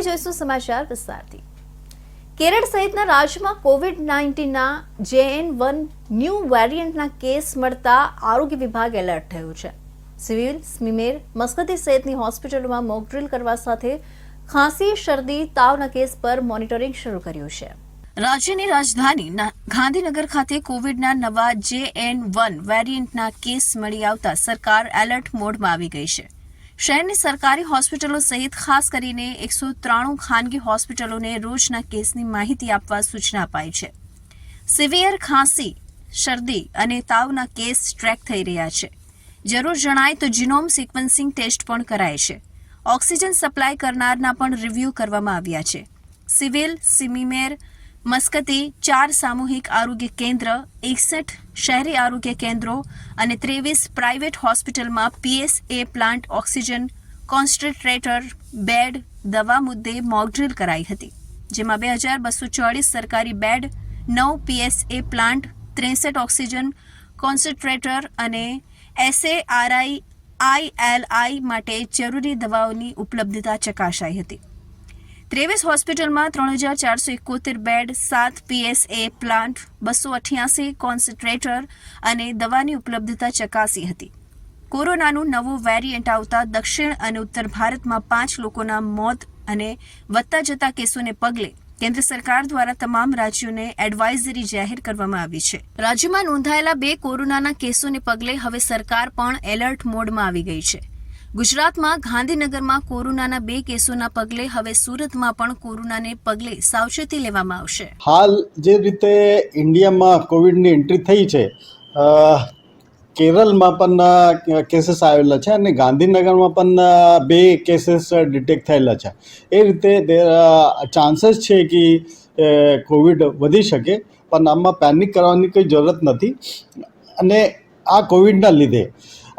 જોઈશું સમાચાર વિસ્તારથી। કેરળ સહિતના રાજ્યમાં કોવિડ-19ના JN1 ન્યૂ વેરિયન્ટના કેસ મળતા આરોગ્ય વિભાગ એલર્ટ થયું છે। સિવિલ, સ્મીમેર, મસ્કતી સહિતની હોસ્પિટલોમાં મોક ડ્રીલ કરવા સાથે ખાંસી, શરદી, તાવના કેસ પર મોનિટરિંગ શરૂ કર્યું છે। રાજ્યની રાજધાની ગાંધીનગર ખાતે કોવિડના નવા JN1 વેરિયન્ટના કેસ મળી આવતા સરકાર એલર્ટ મોડમાં આવી ગઈ છે। શહેરની સરકારી હોસ્પિટલો સહિત ખાસ કરીને 193 ખાનગી હોસ્પિટલોને રોજના કેસની માહિતી આપવા સૂચના અપાઈ છે। સિવિયર ખાંસી, શરદી અને તાવના કેસ ટ્રેક થઈ રહ્યા છે। જરૂર જણાય તો જીનોમ સિક્વન્સિંગ ટેસ્ટ પણ કરાય છે। ઓક્સિજન સપ્લાય કરનારના પણ રિવ્યૂ કરવામાં આવ્યા છે। સિવિલ, સિમીમેર, મસ્કતી 4 સામૂહિક આરોગ્ય કેન્દ્ર, 61 શહેરી આરોગ્ય કેન્દ્રો અને 23 પ્રાઇવેટ હોસ્પિટલમાં PSA plant, oxygen concentrator, bed, દવા મુદ્દે મોકડ્રીલ કરાઈ હતી, જેમાં 2240 સરકારી bed, 9 PSA plant, 63 oxygen concentrator અને SARI ILI માટે જરૂરી દવાઓની ઉપલબ્ધતા ચકાસાઈ હતી। 23 હોસ્પિટલમાં 3471 બેડ, 7 PSA પ્લાન્ટ, 288 કોન્સન્ટ્રેટર અને દવાની ઉપલબ્ધતા ચકાસી હતી। કોરોનાનું નવું વેરિયન્ટ આવતા દક્ષિણ અને ઉત્તર ભારતમાં 5 લોકોના મોત અને વધતા જતા કેસોને પગલે કેન્દ્ર સરકાર દ્વારા તમામ રાજ્યોને એડવાઇઝરી જાહેર કરવામાં આવી છે। રાજ્યમાં નોંધાયેલા 2 કોરોનાના કેસોને પગલે હવે સરકાર પણ એલર્ટ મોડમાં આવી ગઈ છે। ગુજરાતમાં ગાંધીનગરમાં કોરોનાના 2 કેસોના પગલે હવે સુરતમાં પણ કોરોનાને પગલે સાવચેતી લેવામાં આવશે। હાલ જે રીતે ઇન્ડિયામાં કોવિડની એન્ટ્રી થઈ છે, કેરળમાં પણ કેસીસ આવેલા છે અને ગાંધીનગરમાં પણ 2 કેસીસ ડિટેક્ટ થયેલા છે। એ રીતે ચાન્સીસ છે કે કોવિડ વધી શકે, પણ આમાં પેનિક કરવાની કોઈ જરૂરત નથી। અને આ કોવિડના લીધે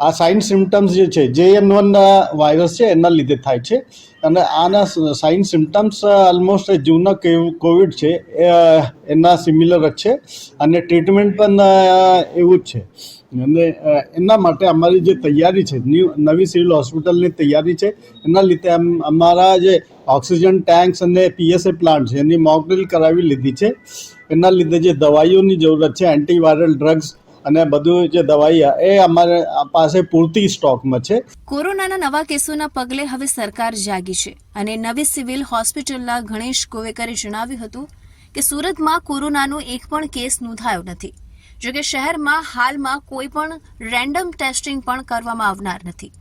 આ સાઇન સિમ્ટમ્સ જે છે JN1 વાયરસ છે એના લીધે થાય છે અને આના સાઇન સિમ્ટમ્સ ઓલમોસ્ટ જૂના કોવિડ છે એના સિમિલર જ છે અને ટ્રીટમેન્ટ પણ એવું જ છે। અને એના માટે અમારી જે તૈયારી છે, નવી સિવિલ હોસ્પિટલની તૈયારી છે, એના લીધે અમારા જે ઓક્સિજન ટેન્ક્સ અને PSA પ્લાન્ટ છે એની મોક ડ્રીલ કરાવી લીધી છે। એના લીધે જે દવાઈઓની જરૂરત છે, એન્ટીવાયરલ ડ્રગ્સ અને બધું જે દવાઈ એ અમારા પાસે પૂરતી સ્ટોકમાં છે। કોરોનાના નવા કેસોના પગલે હવે સરકાર જાગી છે અને નવી સિવિલ હોસ્પિટલના ગણેશ ગોવેકરે જણાવ્યું હતું કે સુરતમાં કોરોનાનો એક પણ કેસ નોંધાયો નથી। જોકે શહેરમાં હાલમાં કોઈ પણ રેન્ડમ ટેસ્ટિંગ પણ કરવામાં આવનાર નથી।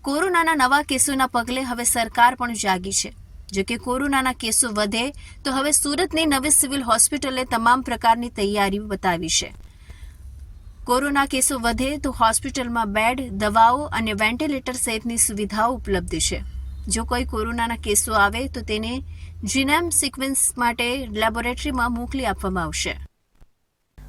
કોરોનાના નવા કેસોના પગલે હવે સરકાર પણ જાગી છે। જોકે કોરોનાના કેસો વધે તો હવે સુરતની નવી સિવિલ હોસ્પિટલે તમામ પ્રકારની તૈયારી બતાવી છે। કોરોના કેસો વધે તો હોસ્પિટલમાં બેડ, દવાઓ અને વેન્ટિલેટર સહિતની સુવિધાઓ ઉપલબ્ધ છે। જો કોઈ કોરોનાના કેસો આવે તો તેને જીનોમ સિક્વન્સ માટે લેબોરેટરીમાં મોકલી આપવામાં આવશે।